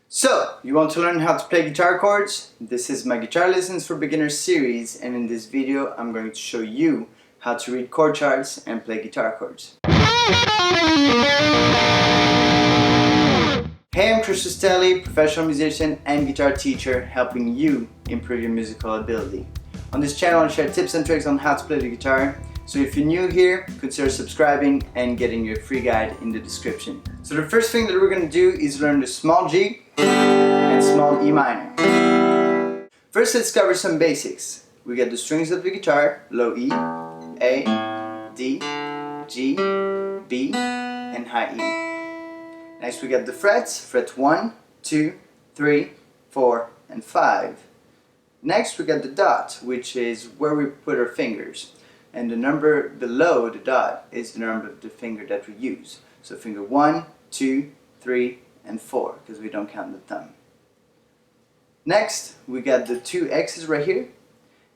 So, you want to learn how to play guitar chords? This is my Guitar Lessons for Beginners series, and in this video I'm going to show you how to read chord charts and play guitar chords. Hey, I'm Rastelli, professional musician and guitar teacher, helping you improve your musical ability. On this channel I share tips and tricks on how to play the guitar, so if you're new here, consider subscribing and getting your free guide in the description. So the first thing that we're going to do is learn the small G and small E minor. First, let's cover some basics. We get the strings of the guitar: low E, A, D, G, B, and high E. Next we get the frets: fret 1, 2, 3, 4, and 5. Next we get the dot, which is where we put our fingers. And the number below the dot is the number of the finger that we use. So finger 1, 2, 3, and 4, because we don't count the thumb. Next, we got the two X's right here,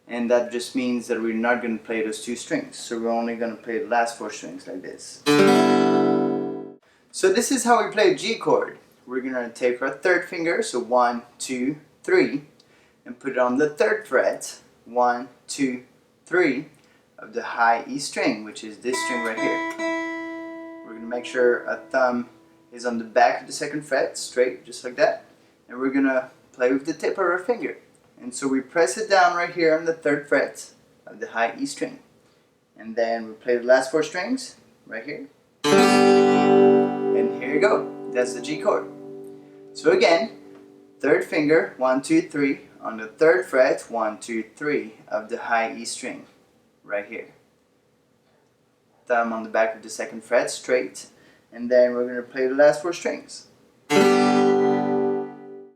and that just means that we're not going to play those two strings. So we're only going to play the last four strings like this. So this is how we play a G chord. We're going to take our third finger, so 1, 2, 3, and put it on the third fret, 1, 2, 3, of the high E string, which is this string right here. We're going to make sure our thumb is on the back of the second fret, straight, just like that. And we're going to play with the tip of our finger. And so we press it down right here on the third fret of the high E string. And then we play the last four strings right here. And here you go. That's the G chord. So again, third finger, 1, 2, 3, on the third fret, 1, 2, 3 of the high E string right here. Thumb on the back of the second fret, straight. And then we're going to play the last four strings.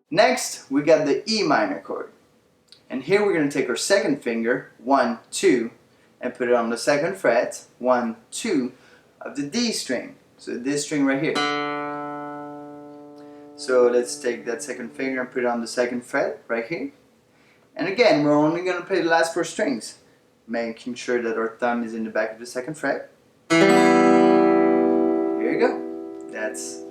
Next, we got the E minor chord. And here we're going to take our second finger, 1, 2, and put it on the second fret, 1, 2, of the D string. So this string right here. So let's take that second finger and put it on the second fret, right here. And again, we're only going to play the last four strings, making sure that our thumb is in the back of the second fret. Here you go. That's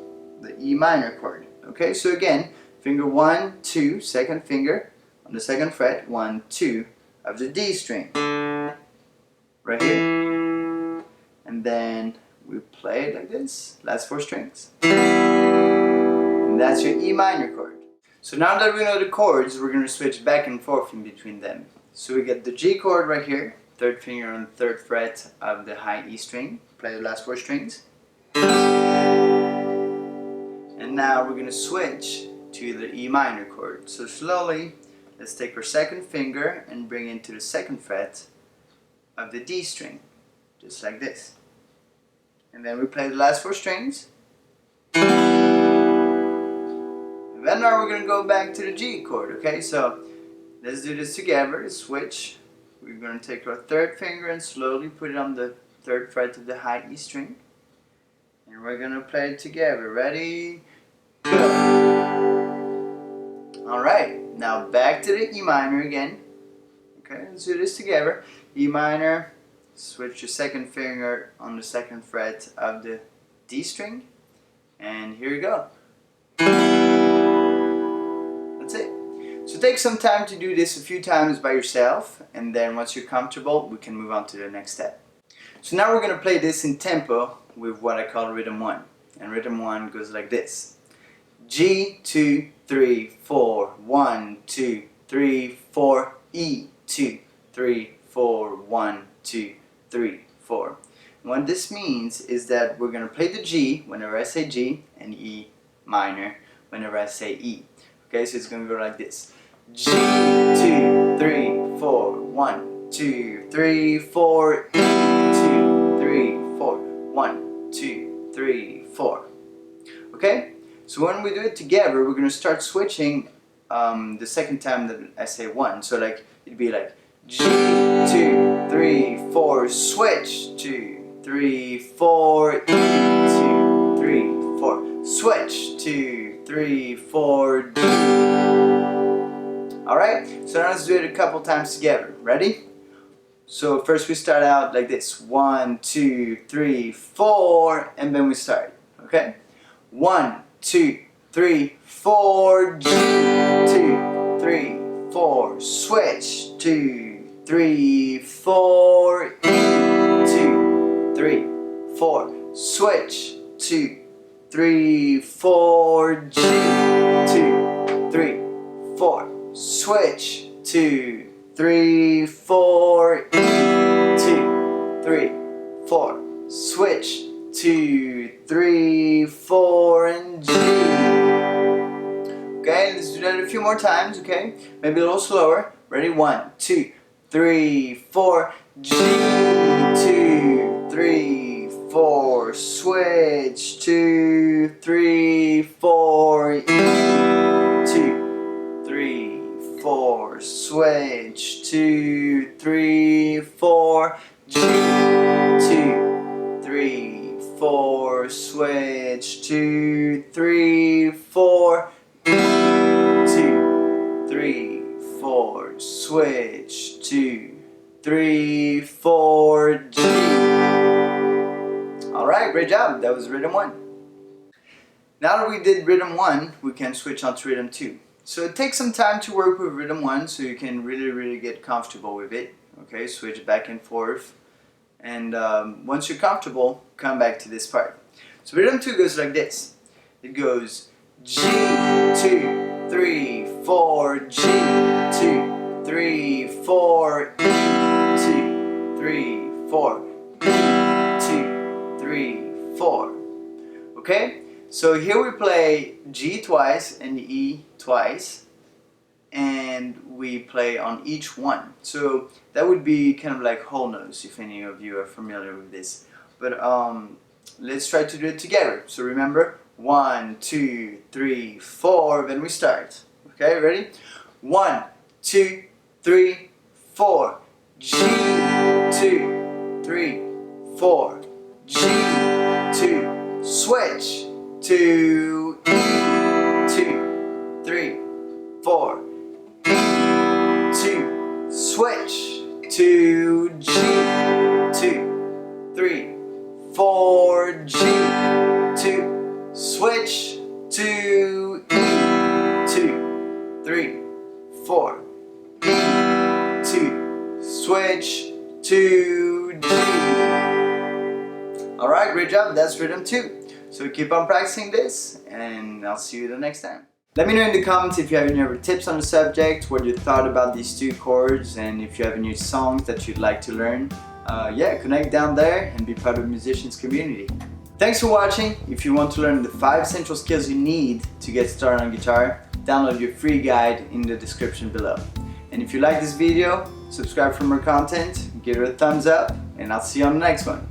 the E minor chord. Okay, so again, finger 1, 2, second finger on the second fret, 1, 2 of the D string. Right here. And then we play it like this, last four strings. And that's your E minor chord. So now that we know the chords, we're going to switch back and forth in between them. So we get the G chord right here, third finger on the third fret of the high E string, play the last four strings. And now we're going to switch to the E minor chord. So slowly, let's take our second finger and bring it to the second fret of the D string, just like this. And then we play the last four strings. And then now we're going to go back to the G chord, okay? So let's do this together, switch. We're going to take our third finger and slowly put it on the third fret of the high E string. And we're going to play it together. Ready? Go! Alright, now back to the E minor again. Okay, let's do this together. E minor, switch your second finger on the second fret of the D string. And here you go. That's it. So take some time to do this a few times by yourself, and then once you're comfortable, we can move on to the next step. So now we're going to play this in tempo with what I call rhythm 1. And rhythm 1 goes like this. G, 2, 3, 4, 1, 2, 3, 4, E, 2, 3, 4, 1, 2, 3, 4. And what this means is that we're going to play the G whenever I say G, and E minor whenever I say E. Okay, so it's going to go like this. G, 2, 3, 4, 1, 2, 3, 4, E, 2, 3, 4, 1, 2, 3, 4. Okay, so when we do it together, we're going to start switching the second time that I say 1. So like, it'd be like G, 2, 3, 4, switch, 2, 3, 4, E, 2, 3, 4, switch, 2, 3, 4, D. Alright, so now let's do it a couple times together. Ready? So first we start out like this. 1, 2, 3, 4, and then we start. Okay? 1, 2, 3, 4, G, 2, 3, 4, switch, 2, 3, 4, E, 2, 3, 4, switch, 2, 3, 4, G, 2, 3, 4, switch, 2, 3, 4, E, 2, 3, 4, switch, 2, 3, 4, and G. Okay, let's do that a few more times, okay? Maybe a little slower. Ready? 1, 2, 3, 4, G, 2, 3, 4, switch, 2, 3, 4, E, 2, 3, 4, switch, 2, 3, 4, G, 2, 3, 4, switch, 2, 3, 4, E, 2, 3, 4, switch, 2, 3, 4, G. Alright, great job. That was rhythm 1. Now that we did rhythm 1, we can switch on to rhythm 2. So it takes some time to work with rhythm 1 so you can really get comfortable with it. Okay, switch back and forth. And once you're comfortable, come back to this part. So rhythm 2 goes like this. It goes G, 2, 3, 4, G, 2, 3, 4, E, 2, 3, 4, E, 2, 3, 4. Okay? So here we play G twice and E twice, and we play on each one. So that would be kind of like whole notes, if any of you are familiar with this. But let's try to do it together. So remember, 1, 2, 3, 4, then we start. Okay, ready? 1, 2, 3, 4. G, 2, 3, 4. G, 2, switch, 2, E, 2, 3, 4. E, 2, switch, 2, G, 2, 3, 4, G, 2, switch, 2, E, 2, 3, 4, E, 2, switch, 2, G. Alright, great job, that's rhythm 2. So keep on practicing this, and I'll see you the next time. Let me know in the comments if you have any other tips on the subject, what you thought about these 2 chords, and if you have any songs that you'd like to learn. Yeah, connect down there and be part of the musicians community. Thanks for watching. If you want to learn the 5 essential skills you need to get started on guitar, download your free guide in the description below. And if you like this video, subscribe for more content, give it a thumbs up, and I'll see you on the next one.